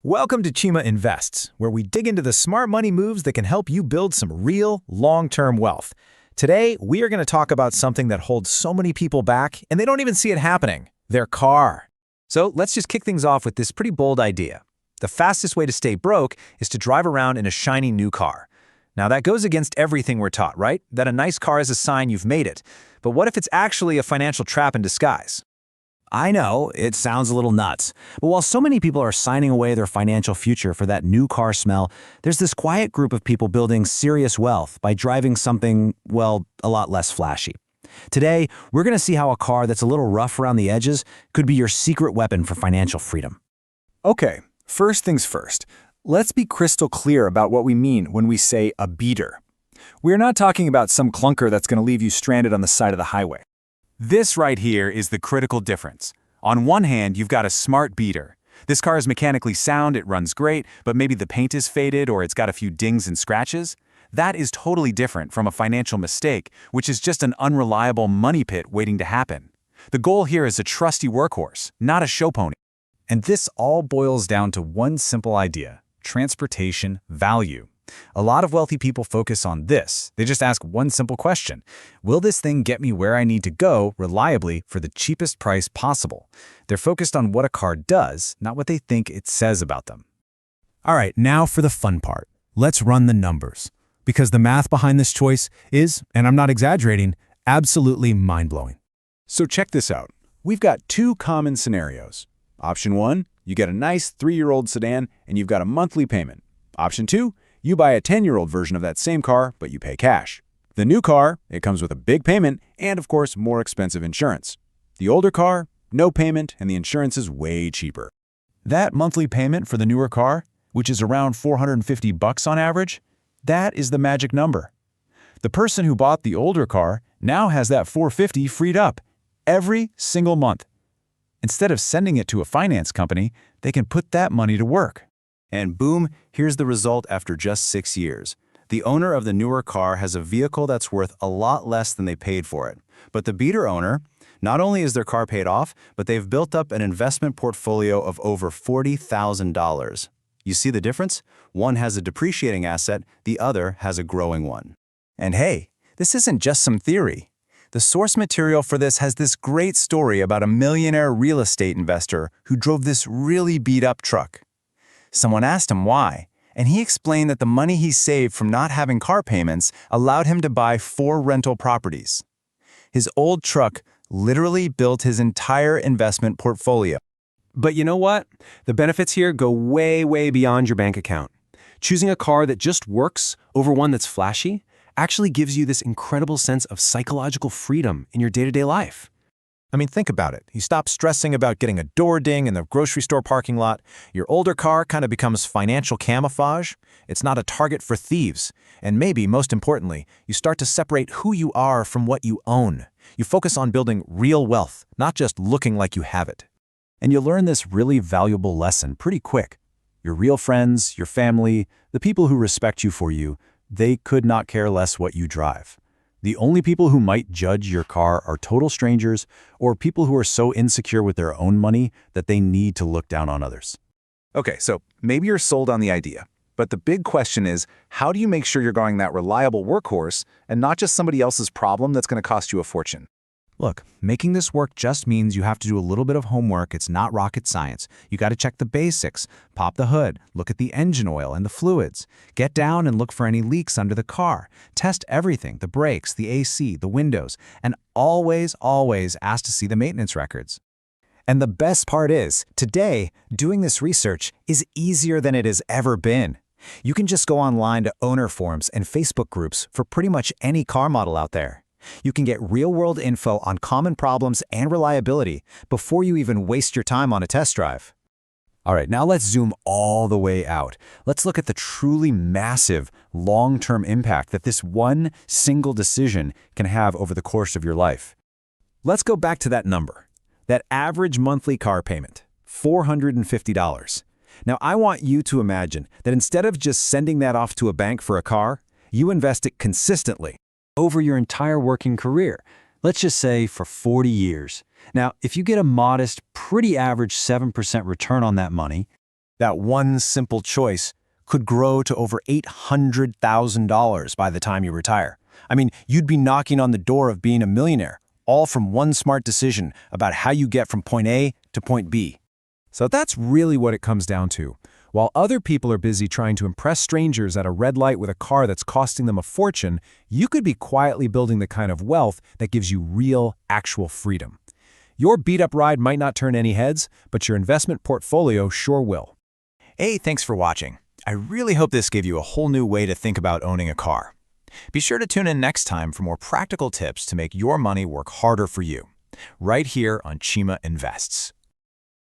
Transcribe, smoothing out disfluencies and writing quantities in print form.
Welcome to Chima Invests, where we dig into the smart money moves that can help you build some real, long-term wealth. Today, we are going to talk about something that holds so many people back, and they don't even see it happening: their car. So let's just kick things off with this pretty bold idea. The fastest way to stay broke is to drive around in a shiny new car. Now, that goes against everything we're taught, right? That a nice car is a sign you've made it. But what if it's actually a financial trap in disguise? I know, it sounds a little nuts, but while so many people are signing away their financial future for that new car smell, there's this quiet group of people building serious wealth by driving something, well, a lot less flashy. Today, we're going to see how a car that's a little rough around the edges could be your secret weapon for financial freedom. Okay, first things first. Let's be crystal clear about what we mean when we say a beater. We're not talking about some clunker that's going to leave you stranded on the side of the highway. This right here is the critical difference. On one hand, you've got a smart beater. This car is mechanically sound, it runs great, but maybe the paint is faded or it's got a few dings and scratches. That is totally different from a financial mistake, which is just an unreliable money pit waiting to happen. The goal here is a trusty workhorse, not a show pony. And this all boils down to one simple idea: transportation value. A lot of wealthy people focus on this. They just ask one simple question: will this thing get me where I need to go reliably for the cheapest price possible? They're focused on what a car does, not what they think it says about them. All right, now for the fun part. Let's run the numbers. Because the math behind this choice is, and I'm not exaggerating, absolutely mind-blowing. So check this out. We've got two common scenarios. Option 1, you get a nice 3-year-old sedan and you've got a monthly payment. Option 2, you buy a 10-year-old version of that same car, but you pay cash. The new car, it comes with a big payment and, of course, more expensive insurance. The older car, no payment, and the insurance is way cheaper. That monthly payment for the newer car, which is around $450 on average, that is the magic number. The person who bought the older car now has that $450 freed up every single month. Instead of sending it to a finance company, they can put that money to work. And boom, here's the result after just 6 years. The owner of the newer car has a vehicle that's worth a lot less than they paid for it. But the beater owner, not only is their car paid off, but they've built up an investment portfolio of over $40,000. You see the difference? One has a depreciating asset, the other has a growing one. And hey, this isn't just some theory. The source material for this has this great story about a millionaire real estate investor who drove this really beat-up truck. Someone asked him why, and he explained that the money he saved from not having car payments allowed him to buy 4 rental properties. His old truck literally built his entire investment portfolio. But you know what? The benefits here go way, way beyond your bank account. Choosing a car that just works over one that's flashy actually gives you this incredible sense of psychological freedom in your day-to-day life. I mean, think about it. You stop stressing about getting a door ding in the grocery store parking lot. Your older car kind of becomes financial camouflage. It's not a target for thieves. And maybe, most importantly, you start to separate who you are from what you own. You focus on building real wealth, not just looking like you have it. And you'll learn this really valuable lesson pretty quick. Your real friends, your family, the people who respect you for you, they could not care less what you drive. The only people who might judge your car are total strangers or people who are so insecure with their own money that they need to look down on others. Okay, so maybe you're sold on the idea, but the big question is, how do you make sure you're going that reliable workhorse and not just somebody else's problem that's going to cost you a fortune? Look, making this work just means you have to do a little bit of homework. It's not rocket science. You got to check the basics, pop the hood, look at the engine oil and the fluids, get down and look for any leaks under the car, test everything, the brakes, the AC, the windows, and always ask to see the maintenance records. And the best part is, today, doing this research is easier than it has ever been. You can just go online to owner forums and Facebook groups for pretty much any car model out there. You can get real-world info on common problems and reliability before you even waste your time on a test drive. All right, now let's zoom all the way out. Let's look at the truly massive long-term impact that this one single decision can have over the course of your life. Let's go back to that number, that average monthly car payment, $450. Now, I want you to imagine that instead of just sending that off to a bank for a car, you invest it consistently over your entire working career. Let's just say for 40 years. Now, if you get a modest, pretty average 7% return on that money, That one simple choice could grow to over $800,000 by the time you retire. I mean, you'd be knocking on the door of being a millionaire, all from one smart decision about how you get from point A to point B. So that's really what it comes down to. While other people are busy trying to impress strangers at a red light with a car that's costing them a fortune, you could be quietly building the kind of wealth that gives you real, actual freedom. Your beat-up ride might not turn any heads, but your investment portfolio sure will. Hey, thanks for watching. I really hope this gave you a whole new way to think about owning a car. Be sure to tune in next time for more practical tips to make your money work harder for you, right here on Chima Invests.